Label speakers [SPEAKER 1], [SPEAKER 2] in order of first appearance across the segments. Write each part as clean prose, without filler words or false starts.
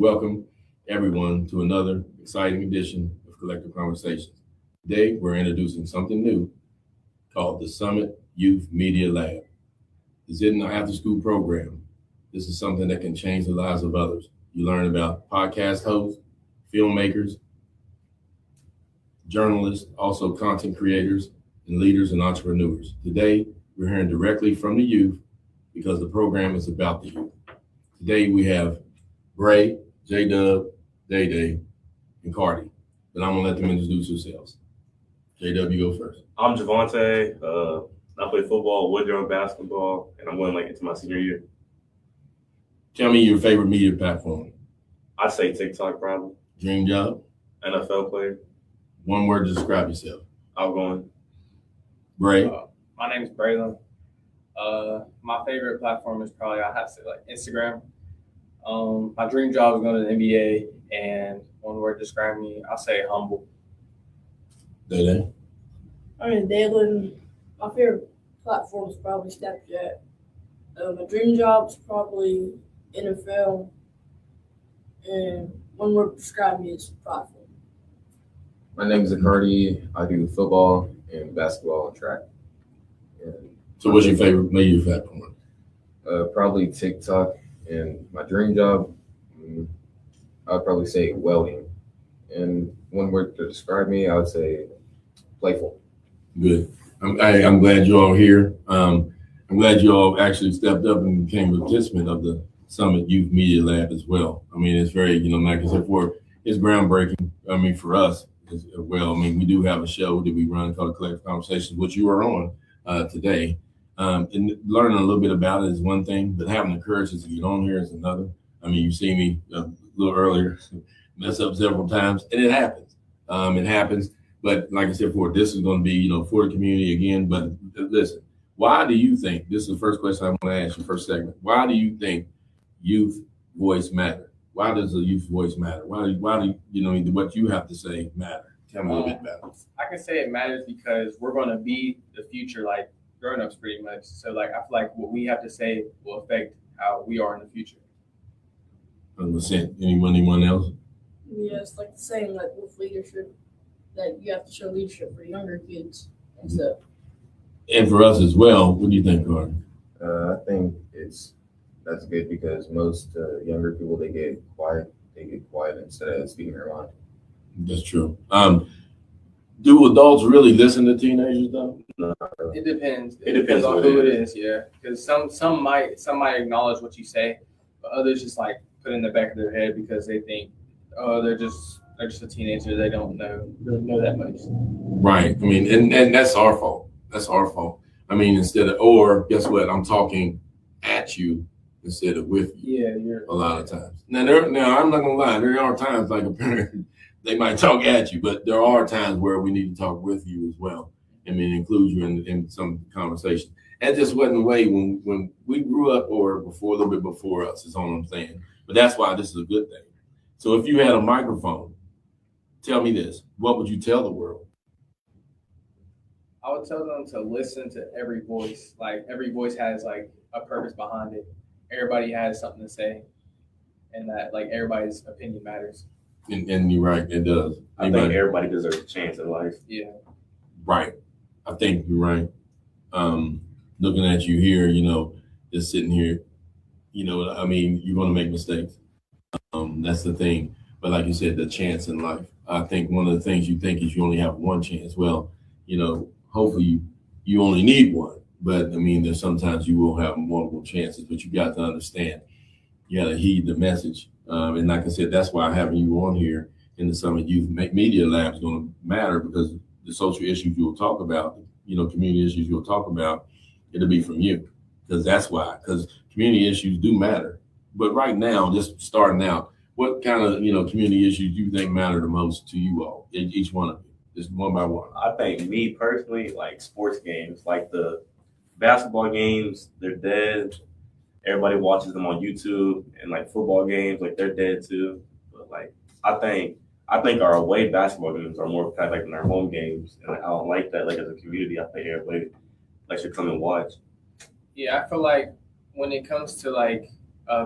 [SPEAKER 1] Welcome, everyone, to another exciting edition of Collective Conversations. Today, we're introducing something new called the Summit Youth Media Lab. It's in the after-school program. This is something that can change the lives of others. You learn about podcast hosts, filmmakers, journalists, also content creators, and leaders and entrepreneurs. Today, we're hearing directly from the youth because the program is about the youth. Today, we have Bray, J-Dub, Day-Day, and Cardi. But I'm going to let them introduce themselves. J-Dub, you go first.
[SPEAKER 2] I'm Javante. I play football, Woodrow basketball, and I'm going into my senior year.
[SPEAKER 1] Tell me your favorite media platform.
[SPEAKER 2] I'd say TikTok probably.
[SPEAKER 1] Dream job?
[SPEAKER 2] NFL player.
[SPEAKER 1] One word to describe yourself.
[SPEAKER 2] Outgoing.
[SPEAKER 1] Bray?
[SPEAKER 3] My name is Braylon. My favorite platform is probably, I have to say, like Instagram. My dream job is going to the NBA, and one word to describe me, I'll say humble.
[SPEAKER 1] Day-Day?
[SPEAKER 4] Dalen, my favorite platform is probably Snapchat. My dream job is probably NFL, and one word to describe me is prideful.
[SPEAKER 5] My name is Cardi. I do football and basketball and track.
[SPEAKER 1] So what's your favorite media platform?
[SPEAKER 5] Probably TikTok. And my dream job, I'd probably say welding. And one word to describe me, I would say playful.
[SPEAKER 1] Good. I'm glad you're all here. I'm glad you all actually stepped up and became a participant of the Summit Youth Media Lab as well. I mean, it's very, like I said before, it's groundbreaking. I mean, for us as well. I mean, we do have a show that we run called Collective Konversations, which you are on today. And learning a little bit about it is one thing, but having the courage to get on here is another. I mean, you see me a little earlier mess up several times, and it happens. It happens. But like I said before, this is going to be, for the community again. But listen, why do you think, this is the first question I'm going to ask you, first segment. Why do you think youth voice matter? Why does the youth voice matter? Why do what you have to say matter? Tell me a little bit about it.
[SPEAKER 3] I can say it matters because we're going to be the future, like grown-ups pretty much. So like I feel like what we have to say will affect how we are in the future.
[SPEAKER 1] 100%. Anyone else?
[SPEAKER 4] Yeah, it's like the saying, like with leadership, that you have to show leadership for younger kids and stuff.
[SPEAKER 1] And for us as well, what do you think, Cardi?
[SPEAKER 5] I think that's good because most younger people, they get quiet instead of speaking their mind.
[SPEAKER 1] That's true. Do adults really listen to teenagers though?
[SPEAKER 5] No,
[SPEAKER 3] It depends.
[SPEAKER 2] It depends
[SPEAKER 3] on
[SPEAKER 2] what
[SPEAKER 3] who
[SPEAKER 2] it
[SPEAKER 3] it is, yeah. Because some might acknowledge what you say, but others just like put it in the back of their head because they think, oh, they're just a teenager. They don't know that much.
[SPEAKER 1] Right. I mean, and that's our fault. That's our fault. I mean, or guess what? I'm talking at you instead of with you.
[SPEAKER 3] Yeah, you're
[SPEAKER 1] a lot of times. Now I'm not gonna lie. There are times like a parent, they might talk at you, but there are times where we need to talk with you as well. I mean, include you in some conversation. That just wasn't the way when we grew up or a little bit before us, is all I'm saying. But that's why this is a good thing. So if you had a microphone, tell me this, what would you tell the world?
[SPEAKER 3] I would tell them to listen to every voice. Like every voice has like a purpose behind it. Everybody has something to say, and that like everybody's opinion matters.
[SPEAKER 1] And you're right, it does.
[SPEAKER 2] I think everybody deserves a chance in life.
[SPEAKER 3] Yeah.
[SPEAKER 1] Right. I think you're right. Looking at you here, just sitting here, I mean, you're going to make mistakes. That's the thing. But like you said, the chance in life. I think one of the things you think is you only have one chance. Well, hopefully you only need one. But I mean, there's sometimes you will have multiple chances, but you got to understand, you got to heed the message. And like I said, that's why having you on here in the Summit Youth Media Lab is going to matter, because the social issues you'll talk about, community issues you'll talk about, it'll be from you. Because community issues do matter. But right now, just starting out, what kind of, community issues do you think matter the most to you all, each one of you, just one by one?
[SPEAKER 2] I think me personally, like sports games, like the basketball games, they're dead. Everybody watches them on YouTube, and like football games, like they're dead too. But like I think our away basketball games are more kind of like than our home games, and like, I don't like that. Like as a community, I think everybody like should come and watch.
[SPEAKER 3] Yeah, I feel like when it comes to like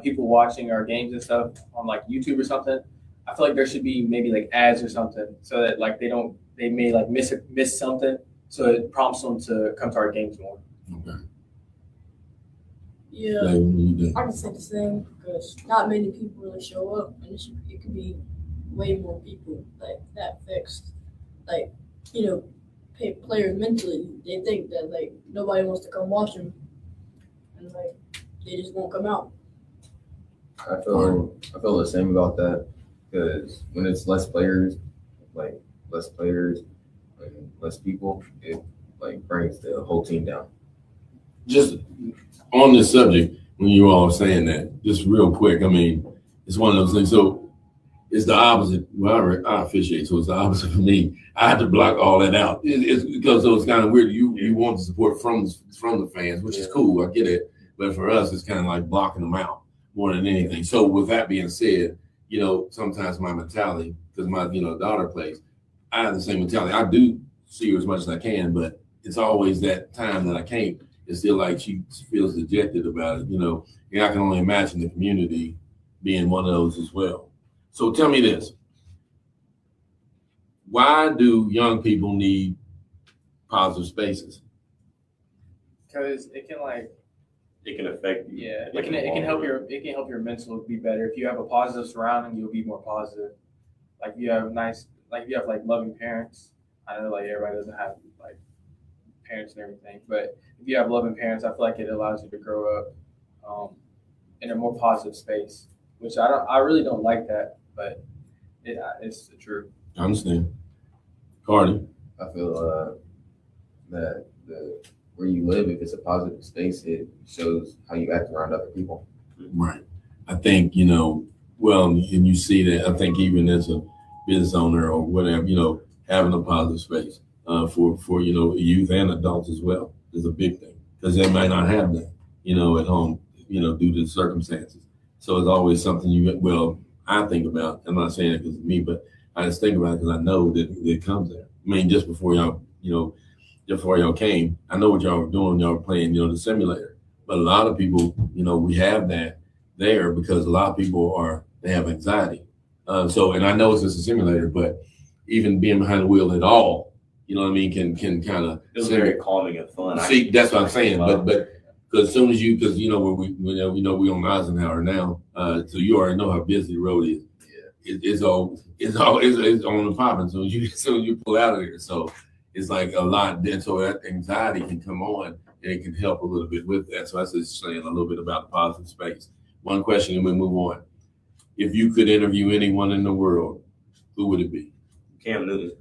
[SPEAKER 3] people watching our games and stuff on like YouTube or something, I feel like there should be maybe like ads or something so that like they may like miss something, so it prompts them to come to our games more.
[SPEAKER 1] Okay.
[SPEAKER 4] Yeah,
[SPEAKER 1] Like, what do you think?
[SPEAKER 4] I can say the same because not many people really show up, and it could be way more people like that fixed. Like, players mentally, they think that like nobody wants to come watch them, and like they just won't come out.
[SPEAKER 5] I feel the same about that because when it's less players and less people, it like brings the whole team down.
[SPEAKER 1] Just on this subject, when you all are saying that, just real quick, I mean, it's one of those things. So it's the opposite. Well, I officiate, so it's the opposite for me. I had to block all that out. It's because so it's kind of weird. You want the support from the fans, which is cool. I get it, but for us, it's kind of like blocking them out more than anything. So with that being said, sometimes my mentality, because my daughter plays, I have the same mentality. I do see her as much as I can, but it's always that time that I can't. It's still like she feels dejected about it, and I can only imagine the community being one of those as well. So tell me this. Why do young people need positive spaces?
[SPEAKER 3] Because it can
[SPEAKER 2] affect you.
[SPEAKER 3] yeah,
[SPEAKER 2] Like,
[SPEAKER 3] it can help your mental be better. If you have a positive surrounding, you'll be more positive. Like if you have like loving parents. I know like everybody doesn't have like parents and everything, but if you have loving parents, I feel like it allows you to grow up in a more positive space, which I really don't like that, but it's the truth.
[SPEAKER 1] I understand. Cardi.
[SPEAKER 5] I feel that where you live, if it's a positive space, it shows how you act around other people.
[SPEAKER 1] Right. I think, well, and you see that, I think even as a business owner or whatever, having a positive space for youth and adults as well is a big thing because they might not have that, at home, due to the circumstances. So it's always something I think about. I'm not saying it because of me, but I just think about it because I know that it comes there. I mean, just before y'all came, I know what y'all were doing. Y'all were playing, the simulator. But a lot of people, we have that there because a lot of people they have anxiety. And I know it's just a simulator, but even being behind the wheel at all, can kind of.
[SPEAKER 2] It was very calming and fun.
[SPEAKER 1] See, that's what I'm saying. But because as soon as where we on Eisenhower now, so you already know how busy the road is. Yeah. It's on the popping. So you pull out of there. So it's like a lot. Then so that anxiety can come on and it can help a little bit with that. So that's just saying a little bit about the positive space. One question and we move on. If you could interview anyone in the world, who would it be?
[SPEAKER 2] Cam Newton.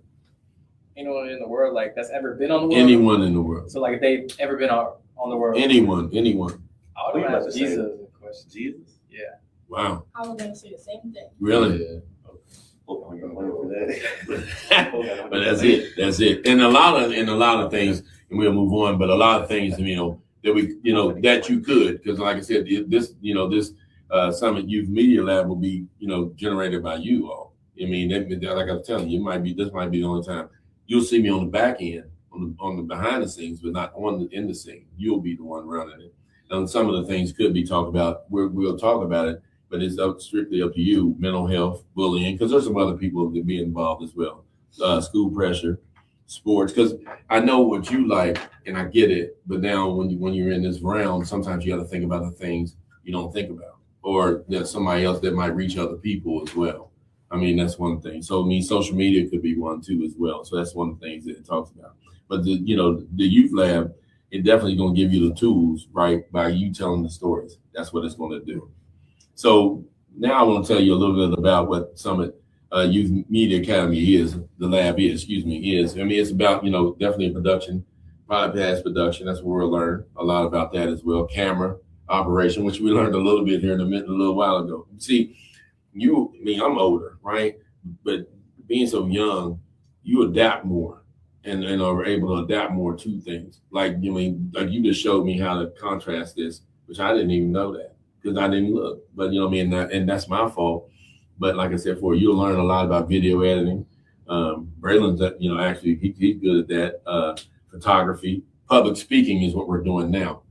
[SPEAKER 3] Anyone in the world like that's ever been on the world?
[SPEAKER 1] Anyone in the world.
[SPEAKER 3] So like if they've ever been on the world.
[SPEAKER 1] Anyone.
[SPEAKER 3] I would have
[SPEAKER 2] Jesus.
[SPEAKER 3] Jesus. Question.
[SPEAKER 2] Jesus?
[SPEAKER 3] Yeah.
[SPEAKER 1] Wow.
[SPEAKER 4] I was gonna say the same thing.
[SPEAKER 1] Really?
[SPEAKER 5] Yeah.
[SPEAKER 2] Hope I'm gonna win for that.
[SPEAKER 1] But that's it. And a lot of things, and we'll move on, but a lot of things, that we, that you could, because like I said, this Summit Youth Media Lab will be, generated by you all. I mean, like I was telling you, this might be the only time you'll see me on the back end, on the behind the scenes, but not in the scene. You'll be the one running it. And some of the things could be talked about. We'll talk about it, but it's strictly up to you. Mental health, bullying, because there's some other people that be involved as well. School pressure, sports, because I know what you like, and I get it. But now when you're in this realm, sometimes you got to think about the things you don't think about, or there's somebody else that might reach other people as well. I mean, that's one thing. So social media could be one too as well. So that's one of the things that it talks about. But the youth lab, it definitely going to give you the tools, right, by you telling the stories. That's what it's going to do. So now I want to tell you a little bit about what Summit Youth Media Academy is. The lab is. I mean, it's about, definitely production, podcast production. That's where we'll learn a lot about that as well. Camera operation, which we learned a little bit here a little while ago. See, I'm older, right? But being so young, you adapt more and are able to adapt more to things. Like you just showed me how to contrast this, which I didn't even know that because I didn't look. But and that's my fault. But like I said, you'll learn a lot about video editing. Braylon's, actually he's good at that. Photography, public speaking is what we're doing now.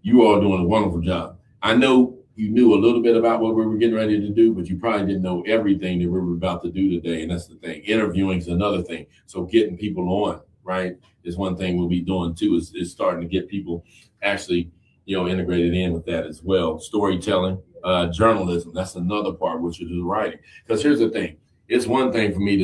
[SPEAKER 1] You all are doing a wonderful job. I know you knew a little bit about what we were getting ready to do, but you probably didn't know everything that we were about to do today. And that's the thing. Interviewing is another thing. So getting people on, right, is one thing we'll be doing too, is starting to get people actually, integrated in with that as well. Storytelling, journalism, that's another part, which is writing. Because here's the thing. It's one thing for me to